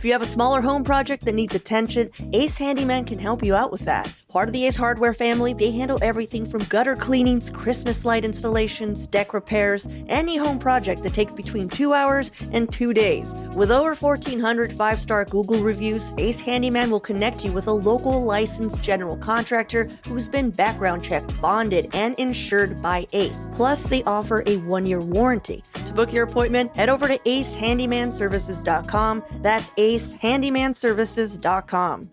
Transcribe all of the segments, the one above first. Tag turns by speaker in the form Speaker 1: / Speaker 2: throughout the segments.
Speaker 1: If you have a smaller home project that needs attention, Ace Handyman can help you out with that. Part of the Ace Hardware family, they handle everything from gutter cleanings, Christmas light installations, deck repairs, any home project that takes between 2 hours and 2 days. With over 1,400 5-star Google reviews, Ace Handyman will connect you with a local licensed general contractor who's been background checked, bonded, and insured by Ace. Plus, they offer a 1-year warranty. To book your appointment, head over to acehandymanservices.com. That's acehandymanservices.com.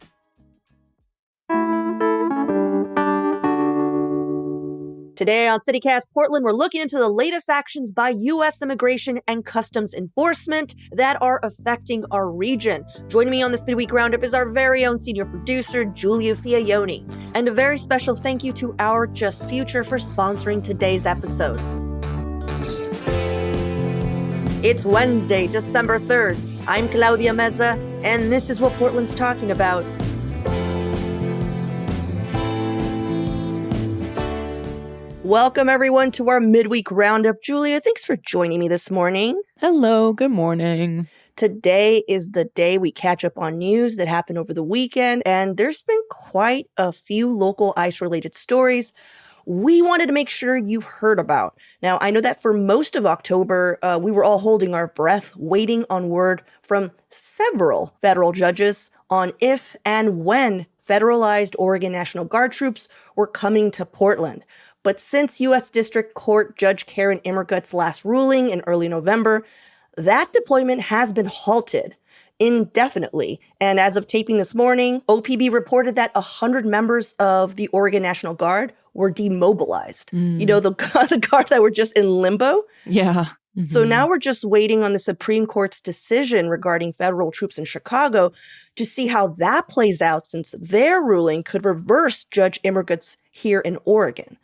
Speaker 1: Today on CityCast Portland, we're looking into the latest actions by U.S. Immigration and Customs Enforcement that are affecting our region. Joining me on this midweek roundup is our very own senior producer, Giulia Fiaoni. And a very special thank you to Our Just Future for sponsoring today's episode. It's Wednesday, December 3rd. I'm Claudia Meza, and this is what Portland's talking about. Welcome, everyone, to our midweek roundup. Giulia, thanks for joining me this morning.
Speaker 2: Hello, good morning.
Speaker 1: Today is the day we catch up on news that happened over the weekend, and there's been quite a few local ICE-related stories we wanted to make sure you've heard about. Now, I know that for most of October, we were all holding our breath, waiting on word from several federal judges on if and when federalized Oregon National Guard troops were coming to Portland. But since U.S. District Court Judge Karen Immergut's last ruling in early November, that deployment has been halted indefinitely. And as of taping this morning, OPB reported that 100 members of the Oregon National Guard were demobilized. You know, the guard that were just in limbo?
Speaker 2: Yeah. Mm-hmm.
Speaker 1: So now we're just waiting on the Supreme Court's decision regarding federal troops in Chicago to see how that plays out, since their ruling could reverse Judge Immergut's here in Oregon.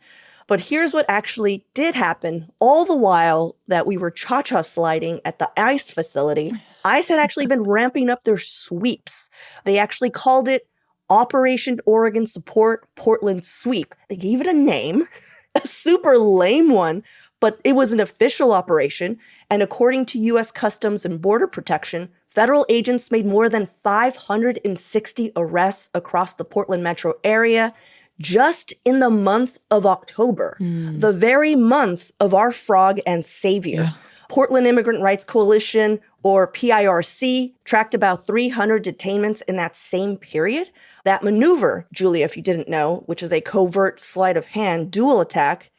Speaker 1: But here's what actually did happen. All the while that we were cha-cha sliding at the ICE facility, ICE had actually been ramping up their sweeps. They actually called it Operation Oregon Support Portland Sweep. They gave it a name, a super lame one, but it was an official operation. And according to U.S. Customs and Border Protection, federal agents made more than 560 arrests across the Portland metro area just in the month of October, the very month of our frog and savior.
Speaker 2: Yeah.
Speaker 1: Portland Immigrant Rights Coalition, or PIRC, tracked about 300 detainments in that same period. That maneuver, Giulia, if you didn't know, which is a covert sleight of hand dual attack,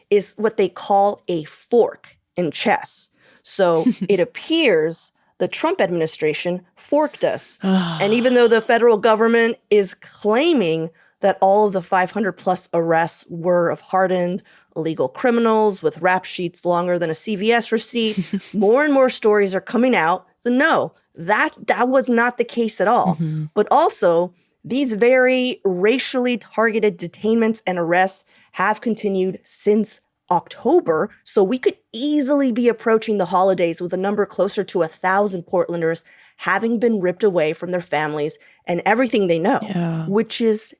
Speaker 1: is what they call a fork in chess. So it appears the Trump administration forked us. And even though the federal government is claiming that all of the 500 plus arrests were of hardened illegal criminals with rap sheets longer than a CVS receipt, more and more stories are coming out that no, that was not the case at all. But also, these very racially targeted detainments and arrests have continued since October, so we could easily be approaching the holidays with a number closer to 1,000 Portlanders having been ripped away from their families and everything they know, which is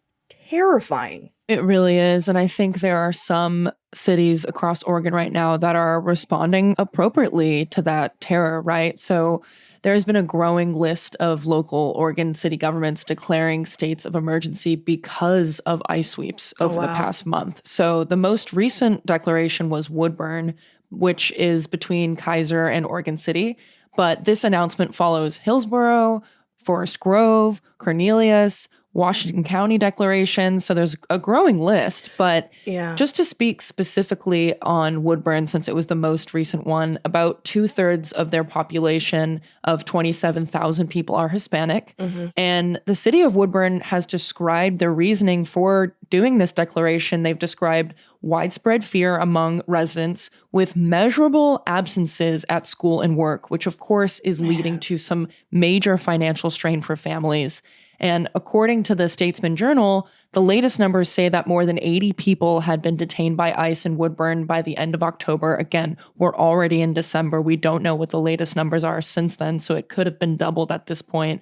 Speaker 1: terrifying.
Speaker 2: It really is. And I think there are some cities across Oregon right now that are responding appropriately to that terror, right? So there's been a growing list of local Oregon city governments declaring states of emergency because of ICE sweeps over the past month. So the most recent declaration was Woodburn, which is between Kaiser and Oregon City. But this announcement follows Hillsborough, Forest Grove, Cornelius, Washington County declarations. So there's a growing list. But just to speak specifically on Woodburn, since it was the most recent one, about 2/3 of their population of 27,000 people are Hispanic. And the city of Woodburn has described their reasoning for doing this declaration. They've described widespread fear among residents with measurable absences at school and work, which of course is leading to some major financial strain for families. And according to the Statesman Journal, the latest numbers say that more than 80 people had been detained by ICE in Woodburn by the end of October. Again, we're already in December. We don't know what the latest numbers are since then, so it could have been doubled at this point.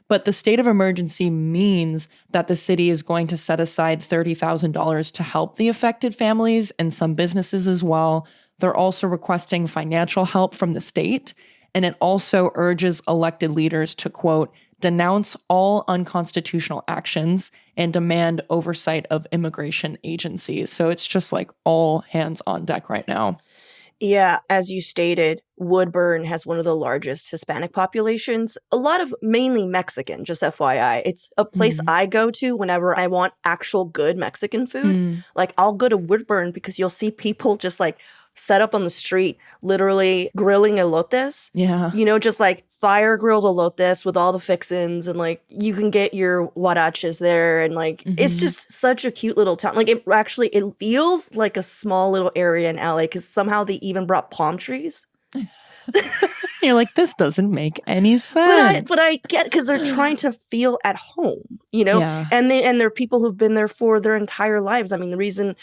Speaker 2: But the state of emergency means that the city is going to set aside $30,000 to help the affected families and some businesses as well. They're also requesting financial help from the state. And it also urges elected leaders to, quote, denounce all unconstitutional actions and demand oversight of immigration agencies. So it's just like all hands on deck right now.
Speaker 1: Yeah, as you stated, Woodburn has one of the largest Hispanic populations, a lot of mainly Mexican, just FYI. It's a place I go to whenever I want actual good Mexican food. Like, I'll go to Woodburn because you'll see people just like set up on the street, literally grilling elotes.
Speaker 2: Yeah.
Speaker 1: You know, just like fire grilled elotes with all the fixins, and like you can get your huaraches there, and like it's just such a cute little town. Like it feels like a small little area in LA because somehow they even brought palm trees.
Speaker 2: You're like, this doesn't make any sense.
Speaker 1: But I get, because they're trying to feel at home, you know?
Speaker 2: Yeah.
Speaker 1: And they're people who've been there for their entire lives. I mean, the reason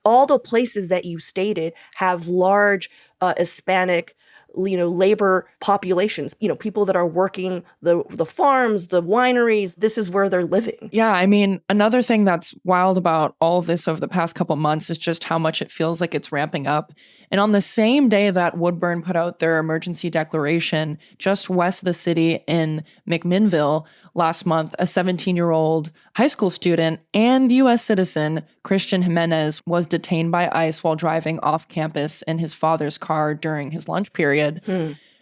Speaker 1: all the places that you stated have large Hispanic, you know, labor populations, you know, people that are working the farms, the wineries. This is where they're living.
Speaker 2: Yeah, I mean, another thing that's wild about all of this over the past couple months is just how much it feels like it's ramping up. And on the same day that Woodburn put out their emergency declaration, just west of the city in McMinnville last month, a 17-year-old high school student and U.S. citizen, Christian Jimenez, was detained by ICE while driving off campus in his father's car during his lunch period.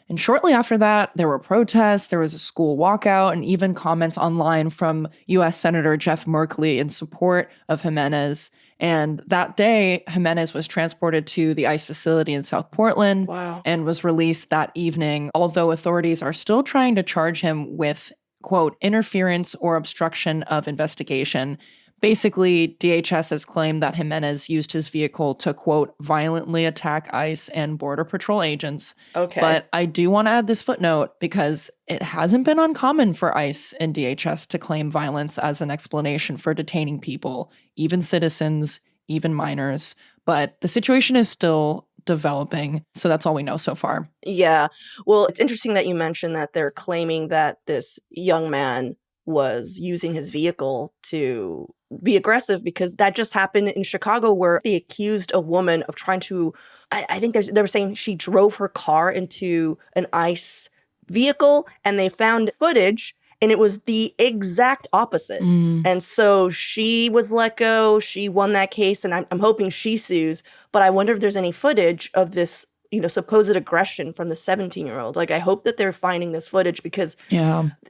Speaker 2: And shortly after that, there were protests, there was a school walkout, and even comments online from U.S. Senator Jeff Merkley in support of Jimenez. And that day, Jimenez was transported to the ICE facility in South Portland and was released that evening, although authorities are still trying to charge him with, quote, interference or obstruction of investigation. Basically, DHS has claimed that Jimenez used his vehicle to, quote, violently attack ICE and Border Patrol agents.
Speaker 1: Okay.
Speaker 2: But I do want to add this footnote because it hasn't been uncommon for ICE and DHS to claim violence as an explanation for detaining people, even citizens, even minors. But the situation is still developing. So that's all we know so far.
Speaker 1: Yeah. Well, it's interesting that you mentioned that they're claiming that this young man was using his vehicle to be aggressive, because that just happened in Chicago, where they accused a woman of trying to, I think they were saying she drove her car into an ICE vehicle, and they found footage, and it was the exact opposite. And so she was let go. She won that case, and I'm hoping she sues. But I wonder if there's any footage of this, you know, supposed aggression from the 17-year-old. Like, I hope that they're finding this footage, because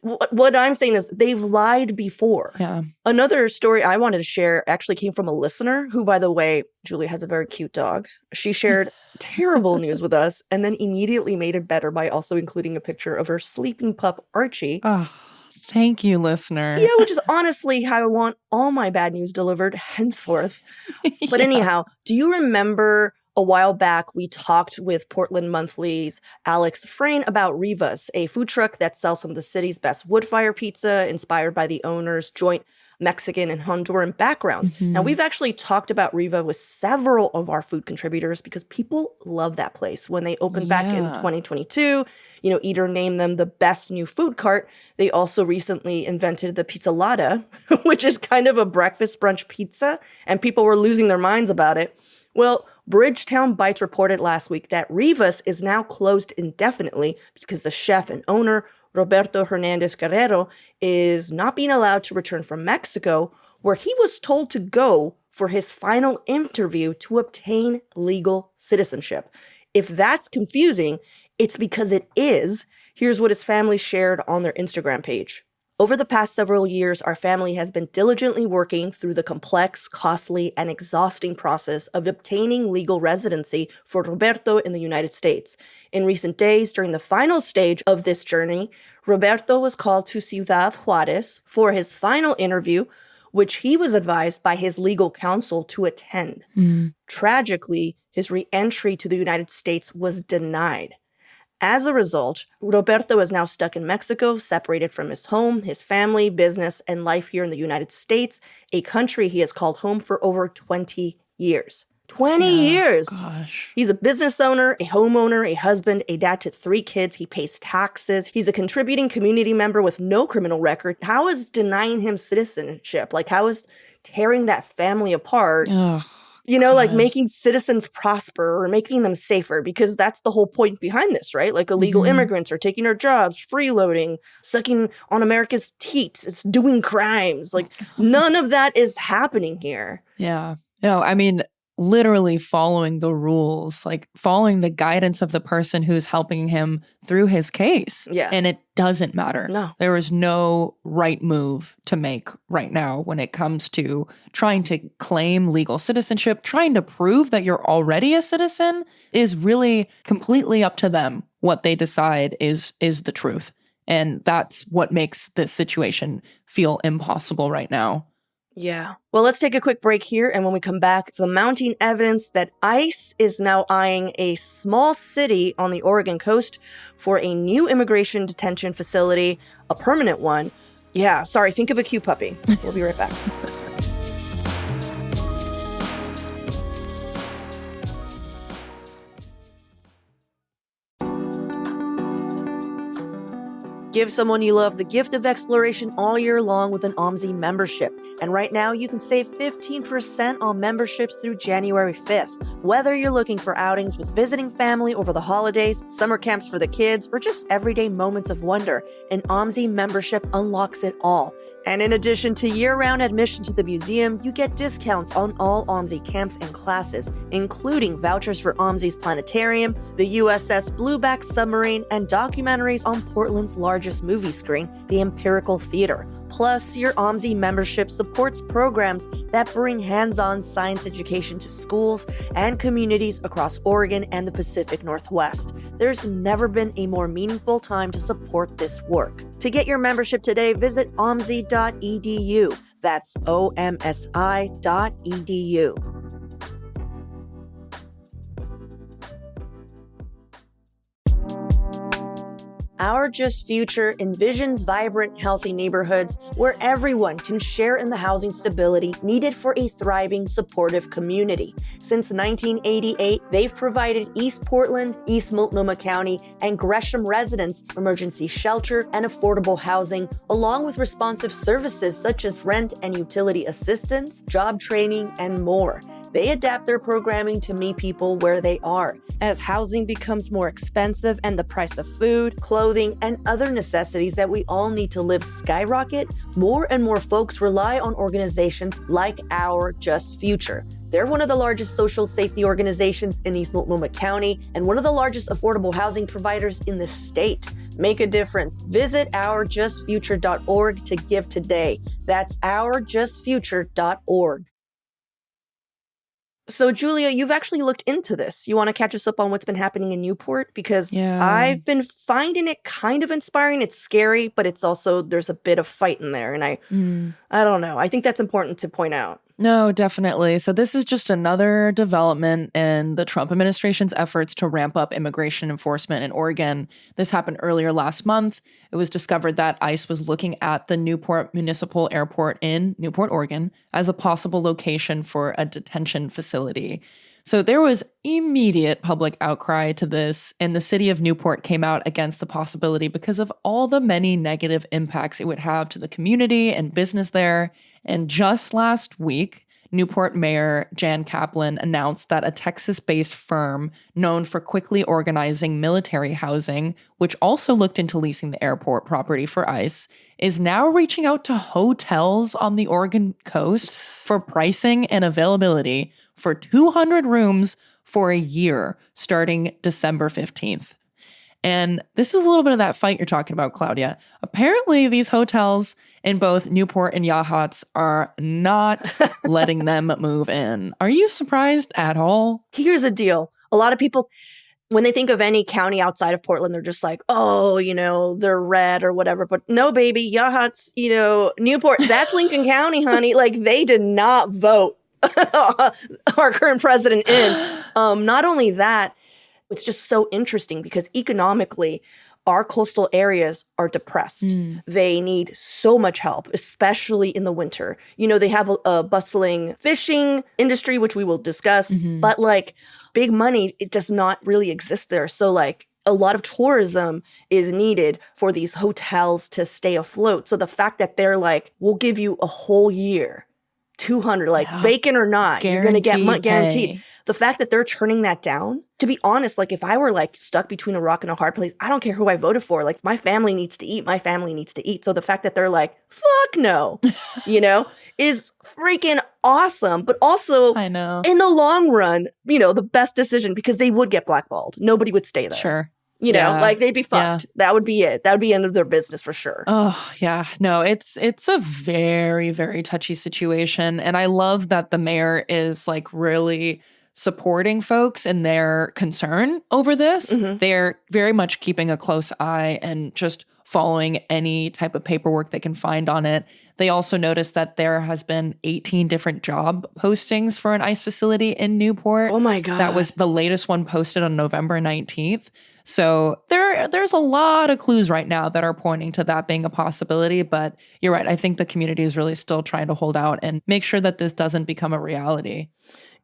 Speaker 1: what I'm saying is they've lied before.
Speaker 2: Yeah.
Speaker 1: Another story I wanted to share actually came from a listener who, by the way, Julia has a very cute dog. She shared terrible news with us and then immediately made it better by also including a picture of her sleeping pup, Archie.
Speaker 2: Oh, thank you, listener.
Speaker 1: Yeah, which is honestly how I want all my bad news delivered henceforth. But anyhow, do you remember a while back, we talked with Portland Monthly's Alex Frayne about Rivas, a food truck that sells some of the city's best wood fire pizza, inspired by the owner's joint Mexican and Honduran backgrounds. Now, we've actually talked about Riva with several of our food contributors because people love that place. When they opened back in 2022, you know, Eater named them the best new food cart. They also recently invented the pizzalada, which is kind of a breakfast brunch pizza, and people were losing their minds about it. Well, Bridgetown Bites reported last week that Rivas is now closed indefinitely because the chef and owner, Roberto Hernandez Guerrero, is not being allowed to return from Mexico, where he was told to go for his final interview to obtain legal citizenship. If that's confusing, it's because it is. Here's what his family shared on their Instagram page. Over the past several years, our family has been diligently working through the complex, costly, and exhausting process of obtaining legal residency for Roberto in the United States. In recent days, during the final stage of this journey, Roberto was called to Ciudad Juarez for his final interview, which he was advised by his legal counsel to attend. Tragically, his re-entry to the United States was denied. As a result, Roberto is now stuck in Mexico, separated from his home, his family, business, and life here in the United States, a country he has called home for over 20 years. 20 years!
Speaker 2: Gosh.
Speaker 1: He's a business owner, a homeowner, a husband, a dad to 3 kids. He pays taxes. He's a contributing community member with no criminal record. How is denying him citizenship? Like, how is tearing that family apart?
Speaker 2: Oh,
Speaker 1: like
Speaker 2: Gosh.
Speaker 1: making citizens prosper or making them safer, because that's the whole point behind this, right? Like illegal immigrants are taking our jobs, freeloading, sucking on America's teat, it's doing crimes. Like none of that is happening here.
Speaker 2: Yeah. No, I mean, literally following the rules, like following the guidance of the person who's helping him through his case.
Speaker 1: Yeah.
Speaker 2: And it doesn't matter.
Speaker 1: No.
Speaker 2: There is no right move to make right now when it comes to trying to claim legal citizenship. Trying to prove that you're already a citizen is really completely up to them. What they decide is the truth. And that's what makes this situation feel impossible right now.
Speaker 1: Yeah. Well, let's take a quick break here. And when we come back, the mounting evidence that ICE is now eyeing a small city on the Oregon coast for a new immigration detention facility, a permanent one. Yeah, sorry, think of a cute puppy. We'll be right back. Give someone you love the gift of exploration all year long with an OMSI membership. And right now, you can save 15% on memberships through January 5th. Whether you're looking for outings with visiting family over the holidays, summer camps for the kids, or just everyday moments of wonder, an OMSI membership unlocks it all. And in addition to year-round admission to the museum, you get discounts on all OMSI camps and classes, including vouchers for OMSI's planetarium, the USS Blueback submarine, and documentaries on Portland's largest movie screen, the Empirical Theater. Plus, your OMSI membership supports programs that bring hands-on science education to schools and communities across Oregon and the Pacific Northwest. There's never been a more meaningful time to support this work. To get your membership today, visit omsi.edu. That's omsi.edu. Our Just Future envisions vibrant, healthy neighborhoods where everyone can share in the housing stability needed for a thriving, supportive community. Since 1988, they've provided East Portland, East Multnomah County, and Gresham residents emergency shelter and affordable housing, along with responsive services such as rent and utility assistance, job training, and more. They adapt their programming to meet people where they are. As housing becomes more expensive and the price of food, clothing, and other necessities that we all need to live skyrocket, more and more folks rely on organizations like Our Just Future. They're one of the largest social safety organizations in East Multnomah County and one of the largest affordable housing providers in the state. Make a difference. Visit ourjustfuture.org to give today. That's ourjustfuture.org. So, Giulia, you've actually looked into this. You want to catch us up on what's been happening in Newport? Because I've been finding it kind of inspiring. It's scary, but it's also, there's a bit of fight in there. And I don't know. I think that's important to point out.
Speaker 2: No, definitely. So this is just another development in the Trump administration's efforts to ramp up immigration enforcement in Oregon. This happened earlier last month. It was discovered that ICE was looking at the Newport Municipal Airport in Newport, Oregon, as a possible location for a detention facility. So there was immediate public outcry to this, and the city of Newport came out against the possibility because of all the many negative impacts it would have to the community and business there. And just last week, Newport Mayor Jan Kaplan announced that a Texas-based firm known for quickly organizing military housing, which also looked into leasing the airport property for ICE, is now reaching out to hotels on the Oregon coast for pricing and availability for 200 rooms for a year starting December 15th. And this is a little bit of that fight you're talking about, Claudia. Apparently, these hotels in both Newport and Yachats are not letting them move in. Are you surprised at all?
Speaker 1: Here's the deal. A lot of people, when they think of any county outside of Portland, they're just like, oh, they're red or whatever. But no, baby, Yachats, Newport, that's Lincoln County, honey. Like, they did not vote our current president in. Not only that, it's just so interesting because economically, our coastal areas are depressed. They need so much help, especially in the winter. They have a bustling fishing industry, which we will discuss, but big money, it does not really exist there. So a lot of tourism is needed for these hotels to stay afloat. So the fact that they're we'll give you a whole year 200, like
Speaker 2: Yeah.
Speaker 1: vacant or not, you're going to get guaranteed.
Speaker 2: pay.
Speaker 1: The fact that they're turning that down, to be honest, like if I were like stuck between a rock and a hard place, I don't care who I voted for. Like my family needs to eat. My family needs to eat. So the fact that they're like, fuck no, is freaking awesome. But also
Speaker 2: I know.
Speaker 1: in the long run, the best decision because they would get blackballed. Nobody would stay there.
Speaker 2: Sure.
Speaker 1: Like they'd be fucked.
Speaker 2: Yeah.
Speaker 1: That would be it. That would be end of their business for sure.
Speaker 2: Oh, yeah. No, it's a very, very touchy situation. And I love that the mayor is like really supporting folks in their concern over this.
Speaker 1: Mhm.
Speaker 2: They're very much keeping a close eye and just following any type of paperwork they can find on it. They also noticed that there has been 18 different job postings for an ICE facility in Newport.
Speaker 1: Oh my God.
Speaker 2: That was the latest one posted on November 19th. So there's a lot of clues right now that are pointing to that being a possibility. But you're right. I think the community is really still trying to hold out and make sure that this doesn't become a reality.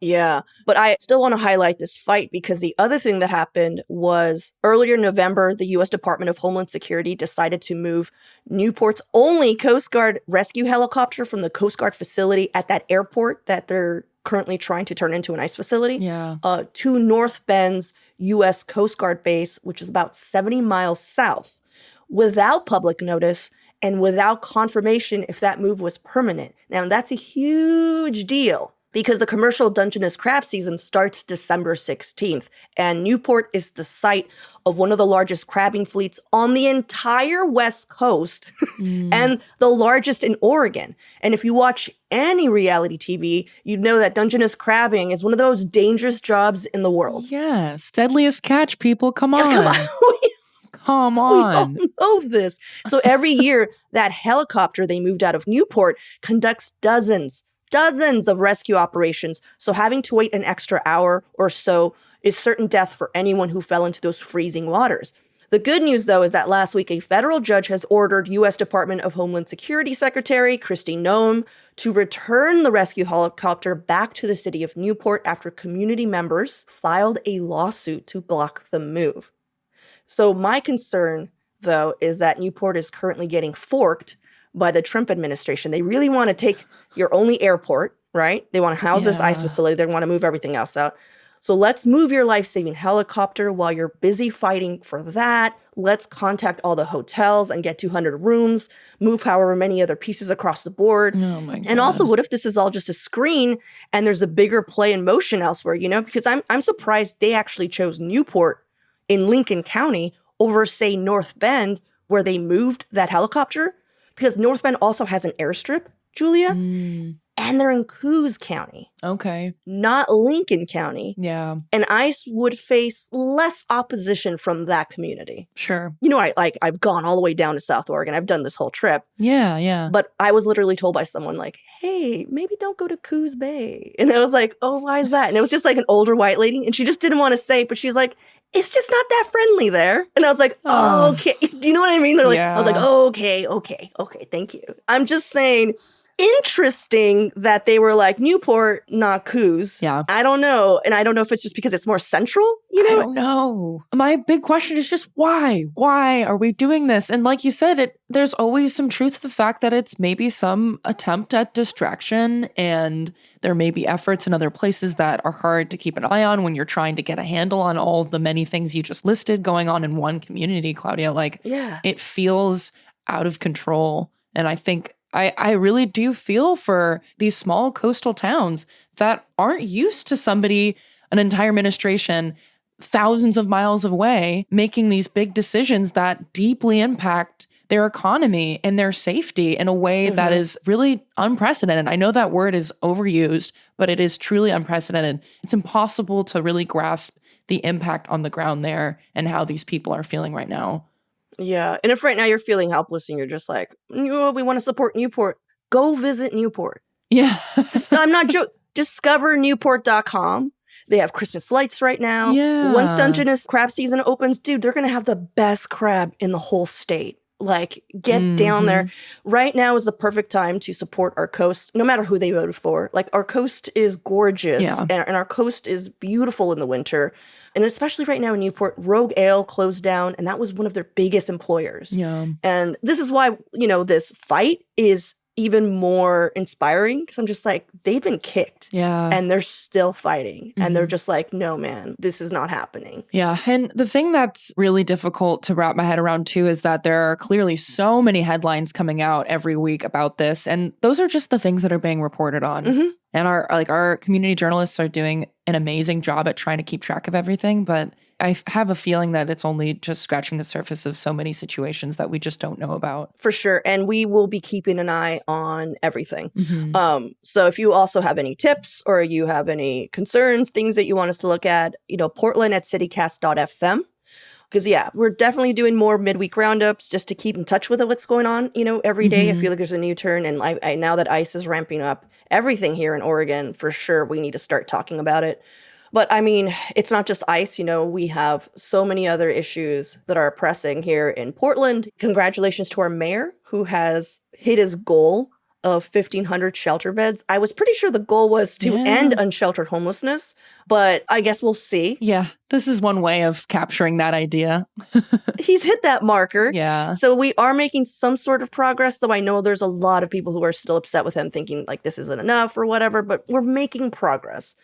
Speaker 1: Yeah, but I still want to highlight this fight because the other thing that happened was earlier in November, the U.S. Department of Homeland Security decided to move Newport's only Coast Guard rescue helicopter from the Coast Guard facility at that airport that they're currently trying to turn into an ICE facility to North Bend's U.S. Coast Guard base, which is about 70 miles south, without public notice and without confirmation if that move was permanent. Now, that's a huge deal because the commercial Dungeness crab season starts December 16th, and Newport is the site of one of the largest crabbing fleets on the entire West Coast and the largest in Oregon. And if you watch any reality TV, you'd know that Dungeness crabbing is one of those dangerous jobs in the world.
Speaker 2: Yes. Deadliest catch, people. Come on.
Speaker 1: Come on.
Speaker 2: Come
Speaker 1: We all
Speaker 2: on.
Speaker 1: know this. So every year, that helicopter they moved out of Newport conducts dozens of rescue operations. So having to wait an extra hour or so is certain death for anyone who fell into those freezing waters. The good news, though, is that last week a federal judge has ordered U.S. Department of Homeland Security Secretary Kristi Noem to return the rescue helicopter back to the city of Newport after community members filed a lawsuit to block the move. So my concern, though, is that Newport is currently getting forked by the Trump administration. They really want to take your only airport, right? They want to house this ICE facility. They want to move everything else out. So let's move your life-saving helicopter while you're busy fighting for that. Let's contact all the hotels and get 200 rooms, move however many other pieces across the board.
Speaker 2: Oh my God.
Speaker 1: And also, what if this is all just a screen and there's a bigger play in motion elsewhere, Because I'm surprised they actually chose Newport in Lincoln County over, say, North Bend, where they moved that helicopter. Because North Bend also has an airstrip, Julia, and they're in Coos County,
Speaker 2: Okay.
Speaker 1: not Lincoln County.
Speaker 2: Yeah.
Speaker 1: And ICE would face less opposition from that community.
Speaker 2: Sure.
Speaker 1: I've gone all the way down to South Oregon. I've done this whole trip.
Speaker 2: Yeah.
Speaker 1: But I was literally told by someone like, hey, maybe don't go to Coos Bay. And I was like, oh, why is that? And it was just like an older white lady. And she just didn't want to say, but she's like, it's just not that friendly there. And I was like, oh, okay. Do you know what I mean? They're like, I was like, oh, okay, thank you. I'm just saying, interesting that they were like Newport, not Coos.
Speaker 2: Yeah.
Speaker 1: I don't know. And I don't know if it's just because it's more central,
Speaker 2: I don't know. My big question is just why? Why are we doing this? And like you said, there's always some truth to the fact that it's maybe some attempt at distraction, and there may be efforts in other places that are hard to keep an eye on when you're trying to get a handle on all the many things you just listed going on in one community, Claudia. It feels out of control. And I think I really do feel for these small coastal towns that aren't used to an entire administration thousands of miles away making these big decisions that deeply impact their economy and their safety in a way that is really unprecedented. I know that word is overused, but it is truly unprecedented. It's impossible to really grasp the impact on the ground there and how these people are feeling right now.
Speaker 1: Yeah. And if right now you're feeling helpless and you're just like, we want to support Newport, go visit Newport.
Speaker 2: Yeah.
Speaker 1: I'm not joking. DiscoverNewport.com. They have Christmas lights right now.
Speaker 2: Yeah.
Speaker 1: Once Dungeness crab season opens, dude, they're going to have the best crab in the whole state. Get down there. Right now is the perfect time to support our coast, no matter who they voted for. Our coast is gorgeous, and our coast is beautiful in the winter. And especially right now in Newport, Rogue Ale closed down, and that was one of their biggest employers.
Speaker 2: Yeah.
Speaker 1: And this is why, this fight is even more inspiring because I'm just like, they've been kicked.
Speaker 2: Yeah.
Speaker 1: And they're still fighting. And they're just like, no, man, this is not happening.
Speaker 2: Yeah. And the thing that's really difficult to wrap my head around too is that there are clearly so many headlines coming out every week about this. And those are just the things that are being reported on. And our community journalists are doing an amazing job at trying to keep track of everything. But I have a feeling that it's only just scratching the surface of so many situations that we just don't know about.
Speaker 1: For sure. And we will be keeping an eye on everything. So if you also have any tips or you have any concerns, things that you want us to look at, Portland at citycast.fm. Because, yeah, we're definitely doing more midweek roundups just to keep in touch with what's going on, every day. I feel like there's a new turn. And I now that ice is ramping up everything here in Oregon, for sure, we need to start talking about it. But, I mean, it's not just ice. We have so many other issues that are pressing here in Portland. Congratulations to our mayor who has hit his goal of 1,500 shelter beds. I was pretty sure the goal was to end unsheltered homelessness, but I guess we'll see.
Speaker 2: Yeah, this is one way of capturing that idea.
Speaker 1: He's hit that marker.
Speaker 2: Yeah.
Speaker 1: So we are making some sort of progress, though I know there's a lot of people who are still upset with him thinking like this isn't enough or whatever, but we're making progress.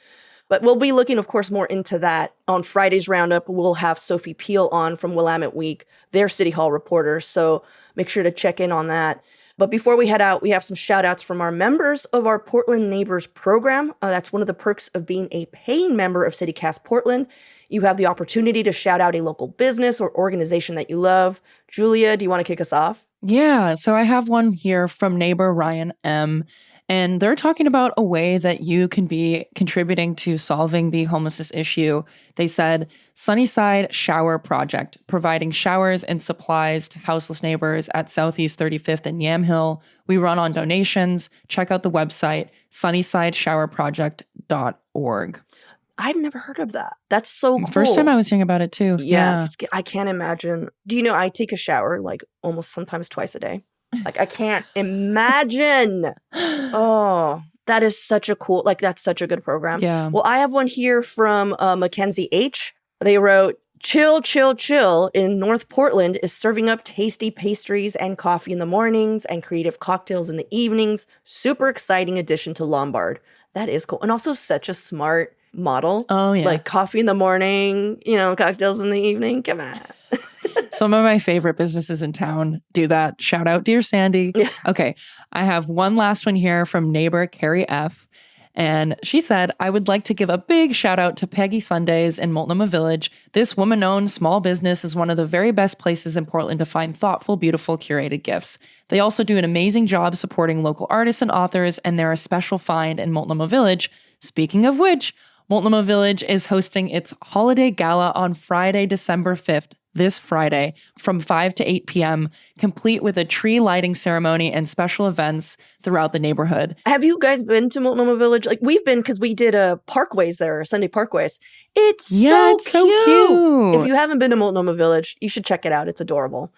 Speaker 1: But we'll be looking, of course, more into that. On Friday's roundup, we'll have Sophie Peel on from Willamette Week, their City Hall reporter. So make sure to check in on that. But before we head out, we have some shout outs from our members of our Portland Neighbors program. That's one of the perks of being a paying member of CityCast Portland. You have the opportunity to shout out a local business or organization that you love. Giulia, do you want to kick us off?
Speaker 2: Yeah, so I have one here from neighbor Ryan M. And they're talking about a way that you can be contributing to solving the homelessness issue. They said, Sunnyside Shower Project, providing showers and supplies to houseless neighbors at Southeast 35th and Yamhill. We run on donations. Check out the website, sunnysideshowerproject.org.
Speaker 1: I've never heard of that. That's so cool.
Speaker 2: First time I was hearing about it too.
Speaker 1: Yeah. I can't imagine. Do you know, I take a shower like almost sometimes twice a day. Like, I can't imagine. Oh, that is such a cool, that's such a good program.
Speaker 2: Yeah.
Speaker 1: Well, I have one here from Mackenzie H. They wrote, Chill, Chill, Chill in North Portland is serving up tasty pastries and coffee in the mornings and creative cocktails in the evenings. Super exciting addition to Lombard. That is cool. And also such a smart model.
Speaker 2: Oh, yeah.
Speaker 1: Like coffee in the morning, cocktails in the evening. Come on.
Speaker 2: Some of my favorite businesses in town do that. Shout out, dear Sandy. Okay, I have one last one here from neighbor Carrie F. And she said, I would like to give a big shout out to Peggy Sundays in Multnomah Village. This woman-owned small business is one of the very best places in Portland to find thoughtful, beautiful, curated gifts. They also do an amazing job supporting local artists and authors, and they're a special find in Multnomah Village. Speaking of which, Multnomah Village is hosting its holiday gala on Friday, December 5th. This Friday from 5 to 8 p.m., complete with a tree lighting ceremony and special events throughout the neighborhood.
Speaker 1: Have you guys been to Multnomah Village? Like, we've been because we did parkways there, Sunday parkways. It's so cute. If you haven't been to Multnomah Village, you should check it out. It's adorable.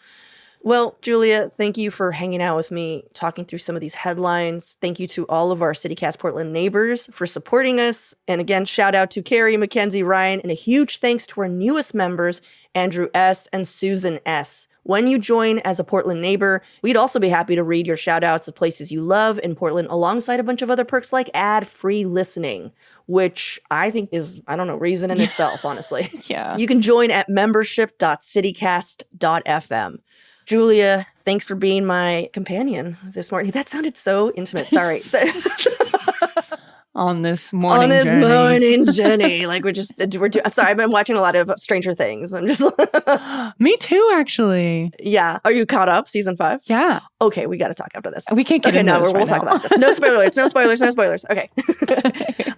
Speaker 1: Well, Giulia, thank you for hanging out with me, talking through some of these headlines. Thank you to all of our CityCast Portland neighbors for supporting us. And again, shout out to Carrie, Mackenzie, Ryan, and a huge thanks to our newest members, Andrew S. and Susan S. When you join as a Portland neighbor, we'd also be happy to read your shout outs of places you love in Portland alongside a bunch of other perks like ad-free listening, which I think is, reason in itself, honestly.
Speaker 2: Yeah.
Speaker 1: You can join at membership.citycast.fm. Giulia, thanks for being my companion this morning. That sounded so intimate. Sorry.
Speaker 2: On this morning
Speaker 1: journey. Like sorry, I've been watching a lot of Stranger Things. I'm just
Speaker 2: Me too, actually.
Speaker 1: Yeah. Are you caught up? Season 5?
Speaker 2: Yeah.
Speaker 1: Okay, we got to talk after this.
Speaker 2: We can't get into this
Speaker 1: we'll talk about this. No spoilers. No spoilers. No spoilers. Okay.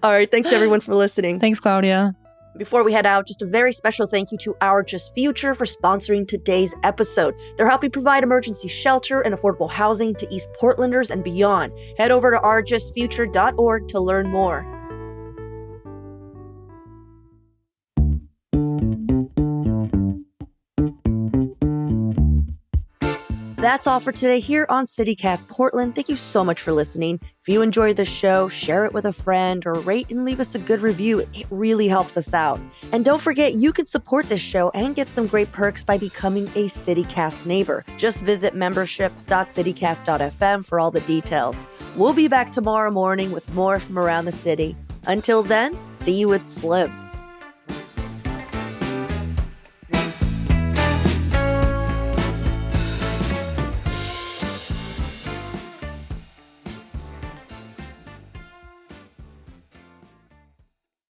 Speaker 1: All right. Thanks everyone for listening.
Speaker 2: Thanks, Claudia.
Speaker 1: Before we head out, just a very special thank you to Our Just Future for sponsoring today's episode. They're helping provide emergency shelter and affordable housing to East Portlanders and beyond. Head over to ourjustfuture.org to learn more. That's all for today here on CityCast Portland. Thank you so much for listening. If you enjoyed the show, share it with a friend or rate and leave us a good review. It really helps us out. And don't forget, you can support this show and get some great perks by becoming a CityCast neighbor. Just visit membership.citycast.fm for all the details. We'll be back tomorrow morning with more from around the city. Until then, see you with Slims.